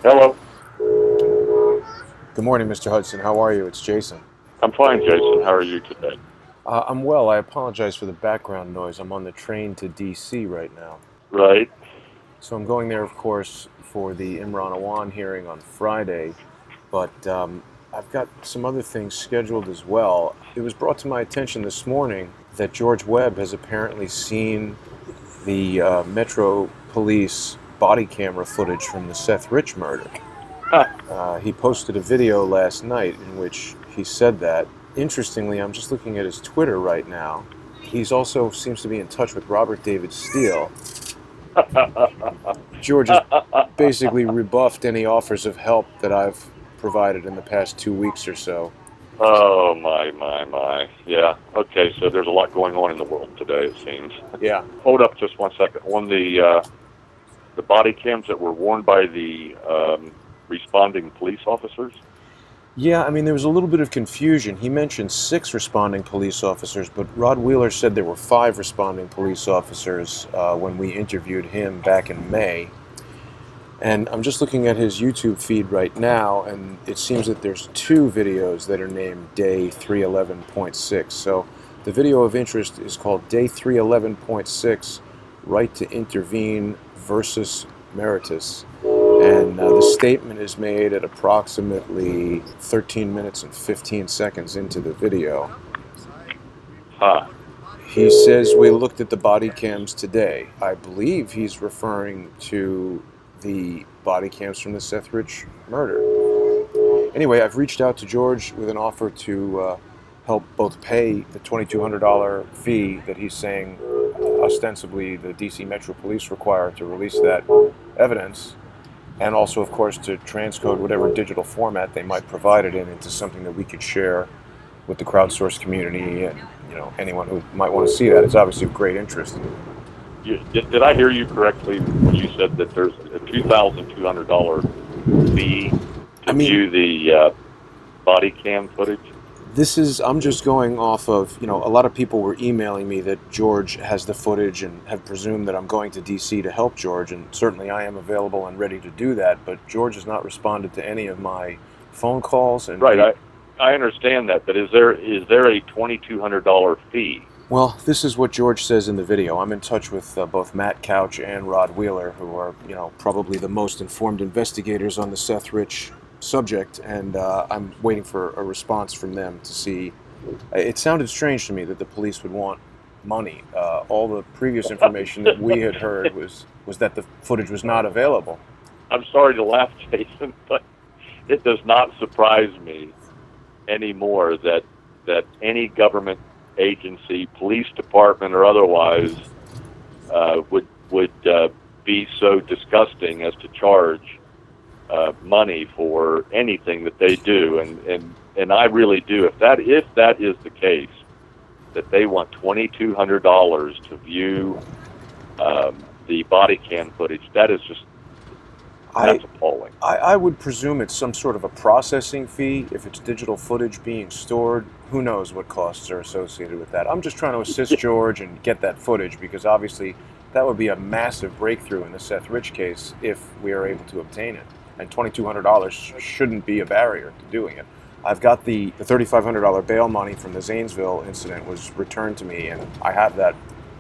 Hello. Good morning, Mr. Hudson. How are you? It's Jason. I'm fine, Jason. How are you today? I'm well. I apologize for the background noise. I'm on the train to D.C. right now. Right. So I'm going there, of course, for the Imran Awan hearing on Friday, but I've got some other things scheduled as well. It was brought to my attention this morning that George Webb has apparently seen the Metro Police body camera footage from the Seth Rich murder. Huh. He posted a video last night in which he said that. Interestingly, I'm just looking at his Twitter right now. He's also seems to be in touch with Robert David Steele. George has basically rebuffed any offers of help that I've provided in the past 2 weeks or so. Oh, my. Yeah. Okay, so there's a lot going on in the world today, it seems. Yeah. Hold up just one second. On the body cams that were worn by the responding police officers? Yeah, I mean, there was a little bit of confusion. He mentioned 6 responding police officers, but Rod Wheeler said there were 5 responding police officers when we interviewed him back in May. And I'm just looking at his YouTube feed right now, and it seems that there's 2 videos that are named Day 311.6. So the video of interest is called Day 311.6, Right to Intervene versus Meritus. And the statement is made at approximately 13 minutes and 15 seconds into the video. Huh. He says, we looked at the body cams today. I believe he's referring to the body cams from the Seth Rich murder. Anyway, I've reached out to George with an offer to help both pay the $2,200 fee that he's saying ostensibly the DC Metro Police require to release that evidence, and also, of course, to transcode whatever digital format they might provide it in into something that we could share with the crowdsourced community and anyone who might want to see that. It's obviously of great interest. Did I hear you correctly when you said that there's a $2,200 fee to view the body cam footage? I'm just going off of, a lot of people were emailing me that George has the footage and have presumed that I'm going to DC to help George, and certainly I am available and ready to do that, but George has not responded to any of my phone calls. And right, I understand that, but is there a $2,200 fee? Well, this is what George says in the video. I'm in touch with both Matt Couch and Rod Wheeler, who are, probably the most informed investigators on the Seth Rich subject, and I'm waiting for a response from them to see. It sounded strange to me that the police would want money. All the previous information that we had heard was that the footage was not available. I'm sorry to laugh, Jason, but it does not surprise me anymore that any government agency, police department or otherwise, would be so disgusting as to charge money for anything that they do, and I really do. If that is the case, that they want $2,200 to view the body cam footage, that's appalling. I would presume it's some sort of a processing fee. If it's digital footage being stored, who knows what costs are associated with that. I'm just trying to assist George and get that footage, because obviously that would be a massive breakthrough in the Seth Rich case if we are able to obtain it. And $2,200 shouldn't be a barrier to doing it. I've got the $3,500 bail money from the Zanesville incident was returned to me, and I have that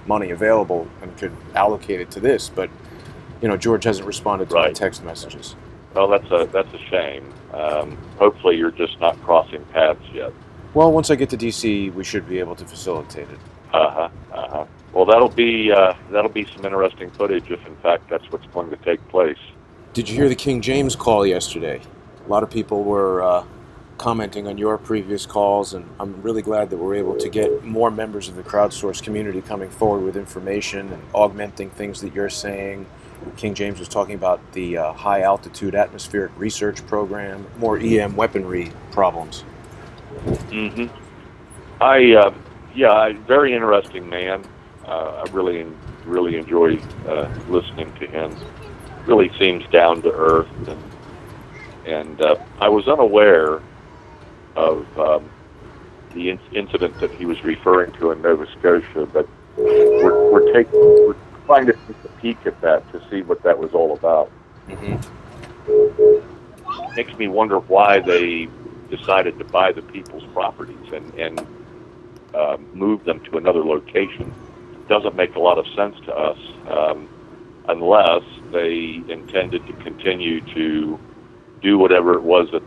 money available and could allocate it to this, but George hasn't responded to my text messages. Well, that's a shame. Hopefully you're just not crossing paths yet. Well, once I get to DC, we should be able to facilitate it. Well, that'll be some interesting footage if in fact that's what's going to take place. Did you hear the King James call yesterday? A lot of people were commenting on your previous calls, and I'm really glad that we're able to get more members of the crowdsourced community coming forward with information and augmenting things that you're saying. King James was talking about the high altitude atmospheric research program, more EM weaponry problems. Mm-hmm. Very interesting man. I really enjoy listening to him. Really seems down to earth, and I was unaware of the incident that he was referring to in Nova Scotia, but we're trying to take a peek at that to see what that was all about. Mm-hmm. makes me wonder why they decided to buy the people's properties and move them to another location. Doesn't make a lot of sense to us, unless they intended to continue to do whatever it was that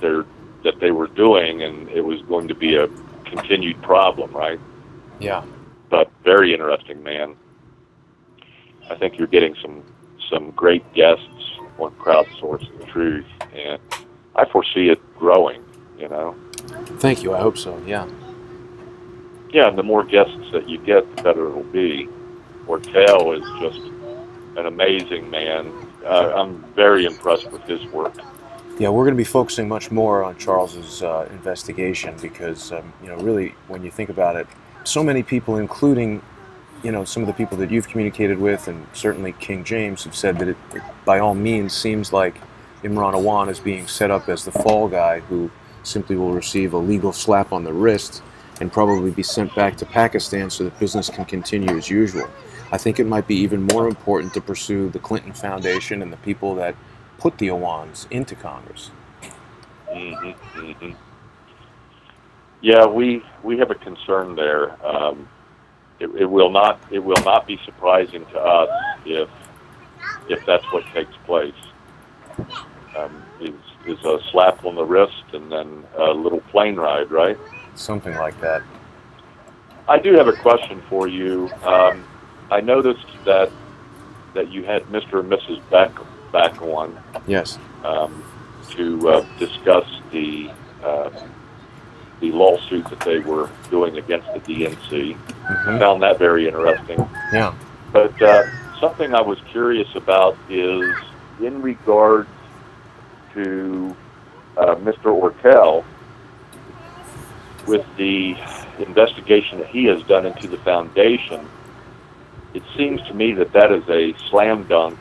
they were doing, and it was going to be a continued problem, right? Yeah. But very interesting, man. I think you're getting some great guests on Crowdsource the Truth, and I foresee it growing, you know. Thank you. I hope so. Yeah. Yeah, and the more guests that you get, the better it'll be. Ortel is just an amazing man. I'm very impressed with his work. Yeah, we're going to be focusing much more on Charles's investigation because, really, when you think about it, so many people, including, some of the people that you've communicated with, and certainly King James, have said that it by all means seems like Imran Awan is being set up as the fall guy who simply will receive a legal slap on the wrist and probably be sent back to Pakistan so that business can continue as usual. I think it might be even more important to pursue the Clinton Foundation and the people that put the Awans into Congress. Mm-hmm, mm-hmm. Yeah, we have a concern there. It will not be surprising to us if that's what takes place. Is a slap on the wrist and then a little plane ride, right? Something like that. I do have a question for you. I noticed that you had Mr. and Mrs. back on. Yes. To discuss the lawsuit that they were doing against the DNC. Mm-hmm. I found that very interesting. Yeah. But something I was curious about is in regard to Mr. Ortel, with the investigation that he has done into the foundation, it seems to me that is a slam dunk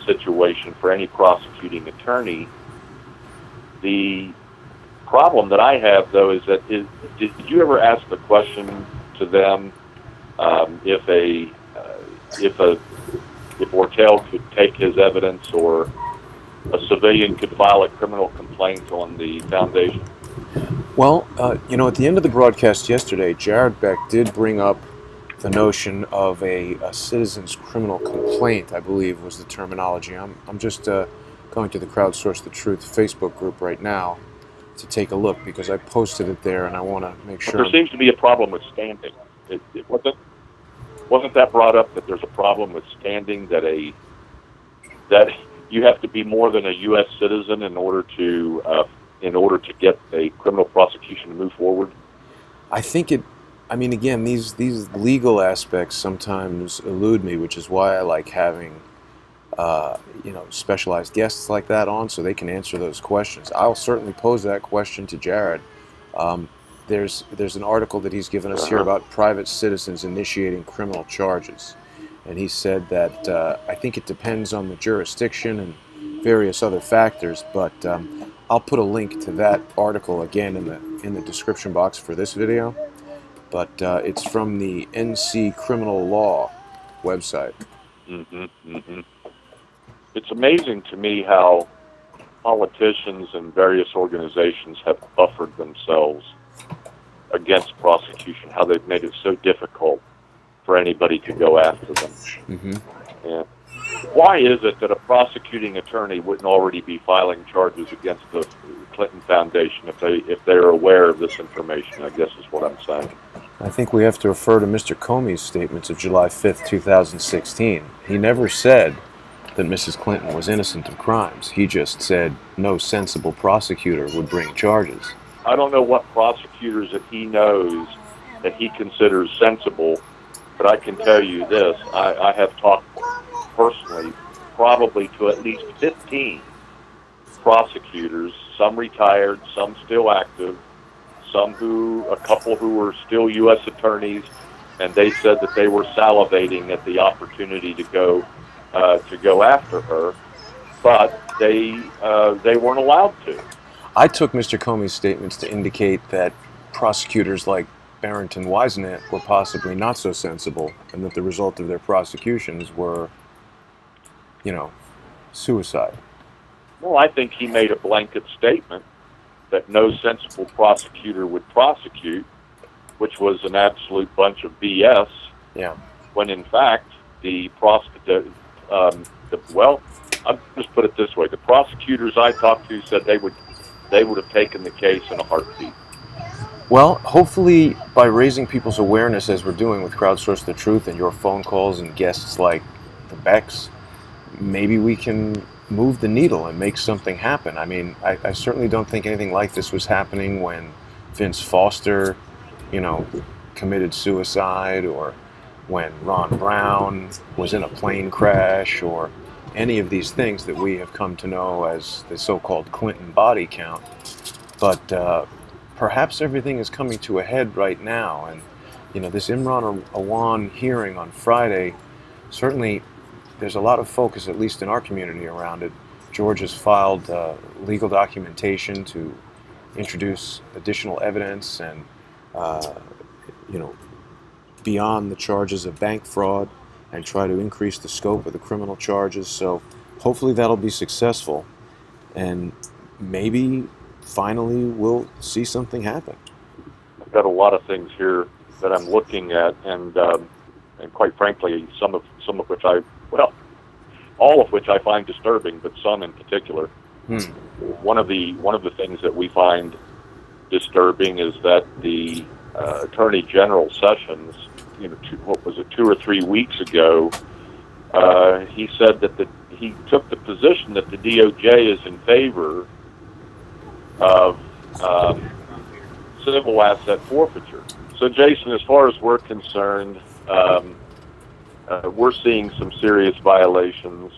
situation for any prosecuting attorney. The problem that I have, though, is that did you ever ask the question to them if Ortel could take his evidence, or a civilian could file a criminal complaint on the foundation? Well, at the end of the broadcast yesterday, Jared Beck did bring up the notion of a citizen's criminal complaint, I believe was the terminology. I'm just going to the Crowdsource the Truth Facebook group right now to take a look because I posted it there and I want to make sure. There seems to be a problem with standing. It wasn't that brought up that there's a problem with standing, that you have to be more than a U.S. citizen in order to get a criminal prosecution to move forward? I think again, these legal aspects sometimes elude me, which is why I like having specialized guests like that on so they can answer those questions. I'll certainly pose that question to Jared. There's an article that he's given us here about private citizens initiating criminal charges. And he said that I think it depends on the jurisdiction and various other factors, but I'll put a link to that article again in the description box for this video. But it's from the NC Criminal Law website. Mm-hmm, mm-hmm. It's amazing to me how politicians and various organizations have buffered themselves against prosecution, how they've made it so difficult for anybody to go after them. Mm-hmm. Yeah. Why is it that a prosecuting attorney wouldn't already be filing charges against the Clinton Foundation if they're aware of this information, I guess is what I'm saying. I think we have to refer to Mr. Comey's statements of July 5th, 2016. He never said that Mrs. Clinton was innocent of crimes. He just said no sensible prosecutor would bring charges. I don't know what prosecutors that he knows that he considers sensible, but I can tell you this. I have talked personally probably to at least 15 prosecutors, some retired, some still active, a couple who were still U.S. attorneys, and they said that they were salivating at the opportunity to go after her, but they weren't allowed to. I took Mr. Comey's statements to indicate that prosecutors like Barrington Wisenant were possibly not so sensible, and that the result of their prosecutions were, suicide. Well, I think he made a blanket statement that no sensible prosecutor would prosecute, which was an absolute bunch of BS. Yeah. When in fact well, I'll just put it this way: the prosecutors I talked to said they would have taken the case in a heartbeat. Well, hopefully by raising people's awareness as we're doing with Crowdsource the Truth and your phone calls and guests like the Becks, maybe we can move the needle and make something happen. I mean, I certainly don't think anything like this was happening when Vince Foster, committed suicide, or when Ron Brown was in a plane crash, or any of these things that we have come to know as the so-called Clinton body count. But perhaps everything is coming to a head right now, and this Imran Awan hearing on Friday, certainly there's a lot of focus, at least in our community, around it. George has filed legal documentation to introduce additional evidence and, beyond the charges of bank fraud, and try to increase the scope of the criminal charges. So hopefully that'll be successful, and maybe finally we'll see something happen. I've got a lot of things here that I'm looking at, and quite frankly, some of which all of which I find disturbing, but some in particular. One of the things that we find disturbing is that the Attorney General Sessions, 2 or 3 weeks ago, he said that he took the position that the DOJ is in favor of civil asset forfeiture. So, Jason, as far as we're concerned, we're seeing some serious violations.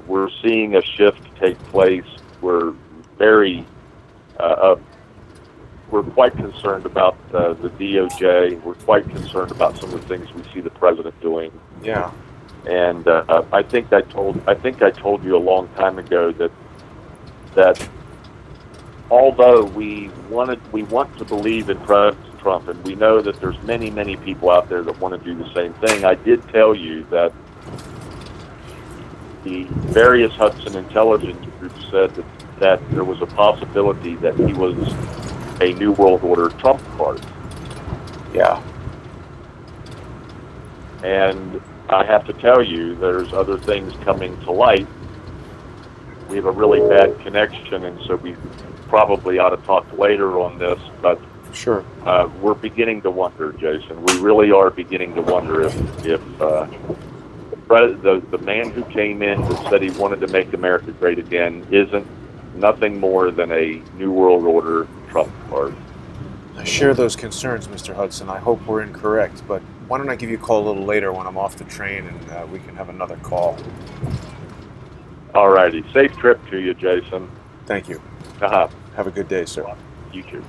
We're seeing a shift take place. We're quite concerned about the DOJ. We're quite concerned about some of the things we see the president doing. Yeah. And I think I told you a long time ago that although we want to believe in President Trump, and we know that there's many, many people out there that want to do the same thing, I did tell you that the various Hudson intelligence groups said that there was a possibility that he was a New World Order Trump card. Yeah. And I have to tell you, there's other things coming to light. We have a really bad connection, and so we probably ought to talk later on this, but sure. We're beginning to wonder, Jason. We really are beginning to wonder if the man who came in that said he wanted to make America great again isn't nothing more than a New World Order Trump card. I share those concerns, Mr. Hudson. I hope we're incorrect, but why don't I give you a call a little later when I'm off the train, and we can have another call. All righty. Safe trip to you, Jason. Thank you. Uh-huh. Have a good day, sir. You too.